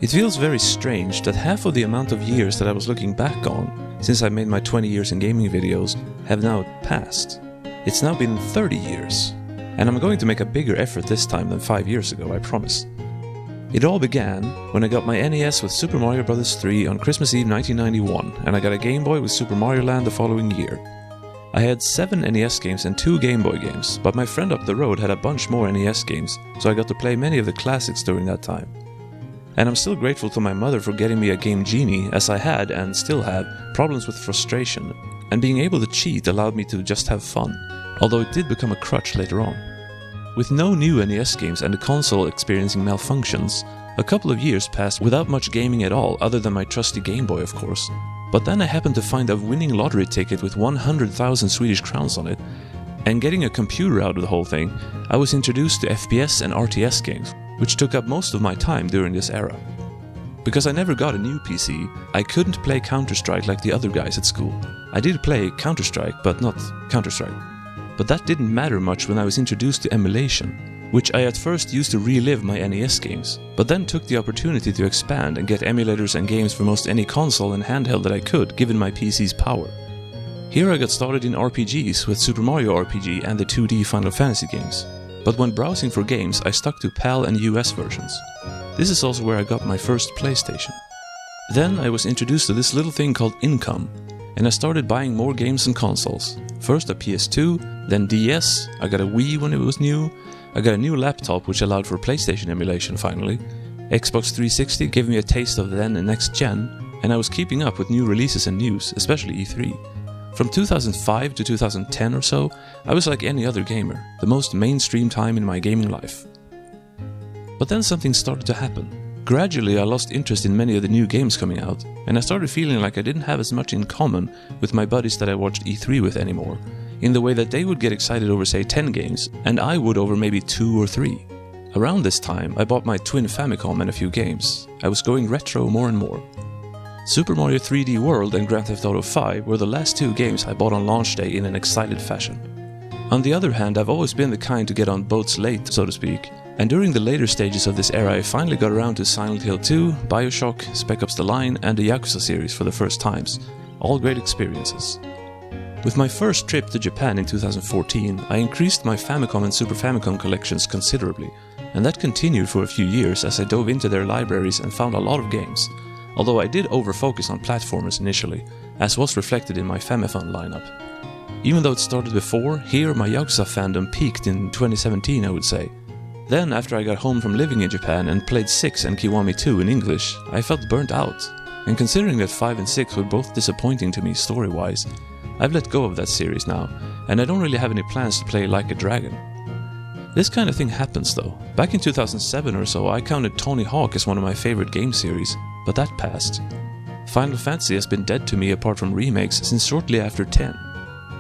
It feels very strange that half of the amount of years that I was looking back on, since I made my 20 years in gaming videos, have now passed. It's now been 30 years, and I'm going to make a bigger effort this time than 5 years ago, I promise. It all began when I got my NES with Super Mario Bros. 3 on Christmas Eve 1991, and I got a Game Boy with Super Mario Land the following year. I had 7 NES games and 2 Game Boy games, but my friend up the road had a bunch more NES games, so I got to play many of the classics during that time. And I'm still grateful to my mother for getting me a Game Genie, as I had, and still have, problems with frustration, and being able to cheat allowed me to just have fun, although it did become a crutch later on. With no new NES games and the console experiencing malfunctions, a couple of years passed without much gaming at all, other than my trusty Game Boy of course. But then I happened to find a winning lottery ticket with 100,000 Swedish crowns on it, and getting a computer out of the whole thing, I was introduced to FPS and RTS games, which took up most of my time during this era. Because I never got a new PC, I couldn't play Counter-Strike like the other guys at school. I did play Counter-Strike, but not Counter-Strike. But that didn't matter much when I was introduced to emulation, which I at first used to relive my NES games, but then took the opportunity to expand and get emulators and games for most any console and handheld that I could, given my PC's power. Here I got started in RPGs with Super Mario RPG and the 2D Final Fantasy games. But when browsing for games, I stuck to PAL and US versions. This is also where I got my first PlayStation. Then I was introduced to this little thing called income, and I started buying more games and consoles. First a PS2, then DS, I got a Wii when it was new, I got a new laptop which allowed for PlayStation emulation finally, Xbox 360 gave me a taste of then and next gen, and I was keeping up with new releases and news, especially E3. From 2005 to 2010 or so, I was like any other gamer, the most mainstream time in my gaming life. But then something started to happen. Gradually I lost interest in many of the new games coming out, and I started feeling like I didn't have as much in common with my buddies that I watched E3 with anymore, in the way that they would get excited over say 10 games, and I would over maybe 2 or 3. Around this time I bought my twin Famicom and a few games. I was going retro more and more. Super Mario 3D World and Grand Theft Auto 5 were the last 2 games I bought on launch day in an excited fashion. On the other hand, I've always been the kind to get on boats late, so to speak, and during the later stages of this era I finally got around to Silent Hill 2, Bioshock, Spec Ops The Line and the Yakuza series for the first times. All great experiences. With my first trip to Japan in 2014, I increased my Famicom and Super Famicom collections considerably, and that continued for a few years as I dove into their libraries and found a lot of games. Although I did over-focus on platformers initially, as was reflected in my Famifun lineup. Even though it started before, here my Yakuza fandom peaked in 2017 I would say. Then after I got home from living in Japan and played 6 and Kiwami 2 in English, I felt burnt out. And considering that 5 and 6 were both disappointing to me story-wise, I've let go of that series now, and I don't really have any plans to play Like a Dragon. This kind of thing happens though. Back in 2007 or so I counted Tony Hawk as one of my favorite game series, but that passed. Final Fantasy has been dead to me apart from remakes since shortly after 10.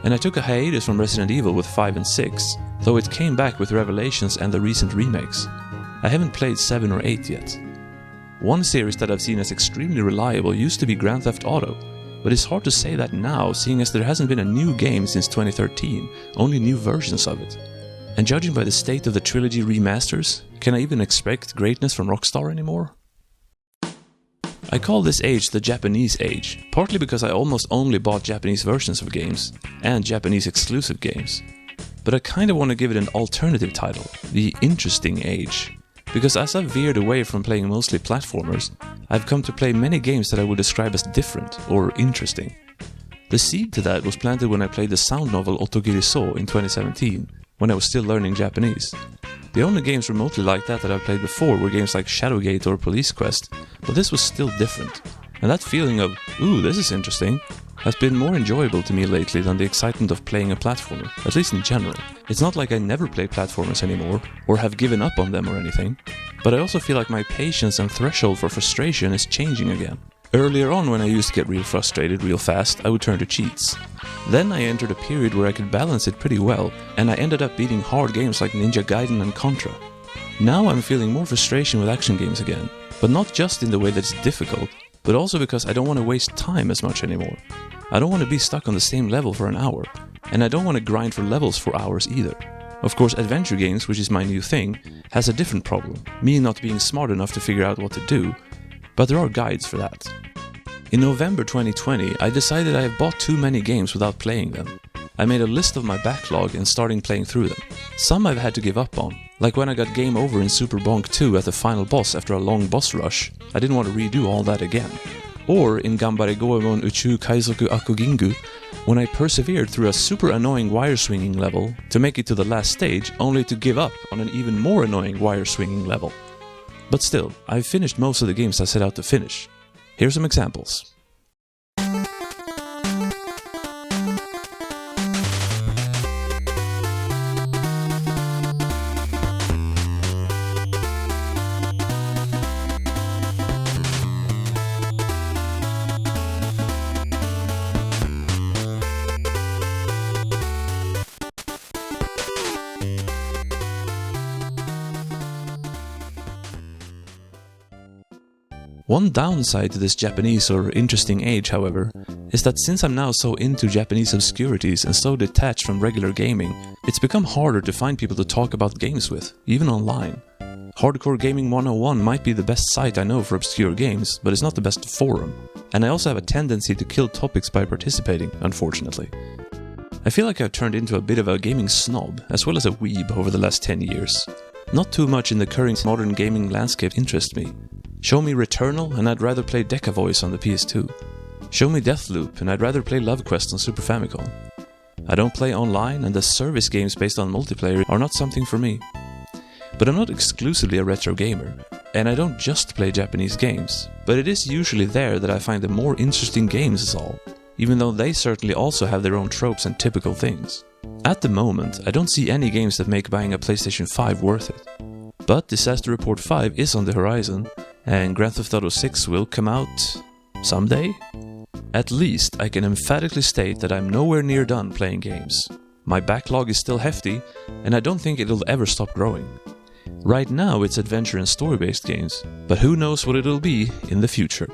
And I took a hiatus from Resident Evil with 5 and 6, though it came back with Revelations and the recent remakes. I haven't played 7 or 8 yet. One series that I've seen as extremely reliable used to be Grand Theft Auto, but it's hard to say that now seeing as there hasn't been a new game since 2013, only new versions of it. And judging by the state of the trilogy remasters, can I even expect greatness from Rockstar anymore? I call this age the Japanese age, partly because I almost only bought Japanese versions of games, and Japanese exclusive games. But I kinda want to give it an alternative title, the interesting age. Because as I've veered away from playing mostly platformers, I've come to play many games that I would describe as different or interesting. The seed to that was planted when I played the sound novel Otogiriso in 2017, when I was still learning Japanese. The only games remotely like that I've played before were games like Shadowgate or Police Quest, but this was still different. And that feeling of, ooh, this is interesting, has been more enjoyable to me lately than the excitement of playing a platformer, at least in general. It's not like I never play platformers anymore, or have given up on them or anything, but I also feel like my patience and threshold for frustration is changing again. Earlier on, when I used to get real frustrated real fast, I would turn to cheats. Then I entered a period where I could balance it pretty well, and I ended up beating hard games like Ninja Gaiden and Contra. Now I'm feeling more frustration with action games again, but not just in the way that it's difficult, but also because I don't want to waste time as much anymore. I don't want to be stuck on the same level for an hour, and I don't want to grind for levels for hours either. Of course, adventure games, which is my new thing, has a different problem, me not being smart enough to figure out what to do, but there are guides for that. In November 2020, I decided I have bought too many games without playing them. I made a list of my backlog and starting playing through them. Some I've had to give up on, like when I got game over in Super Bonk 2 at the final boss after a long boss rush. I didn't want to redo all that again. Or in Gambare Goemon Uchu Kaizoku Akugingu, when I persevered through a super annoying wire swinging level to make it to the last stage, only to give up on an even more annoying wire swinging level. But still, I've finished most of the games I set out to finish. Here's some examples. One downside to this Japanese or interesting age, however, is that since I'm now so into Japanese obscurities and so detached from regular gaming, it's become harder to find people to talk about games with, even online. Hardcore Gaming 101 might be the best site I know for obscure games, but it's not the best forum. And I also have a tendency to kill topics by participating, unfortunately. I feel like I've turned into a bit of a gaming snob, as well as a weeb over the last 10 years. Not too much in the current modern gaming landscape interests me. Show me Returnal and I'd rather play Deca Voice on the PS2. Show me Deathloop and I'd rather play Love Quest on Super Famicom. I don't play online and the service games based on multiplayer are not something for me. But I'm not exclusively a retro gamer, and I don't just play Japanese games, but it is usually there that I find the more interesting games is all, even though they certainly also have their own tropes and typical things. At the moment, I don't see any games that make buying a PlayStation 5 worth it. But Disaster Report 5 is on the horizon, and Grand Theft Auto 6 will come out someday? At least I can emphatically state that I'm nowhere near done playing games. My backlog is still hefty, and I don't think it'll ever stop growing. Right now it's adventure and story-based games, but who knows what it'll be in the future.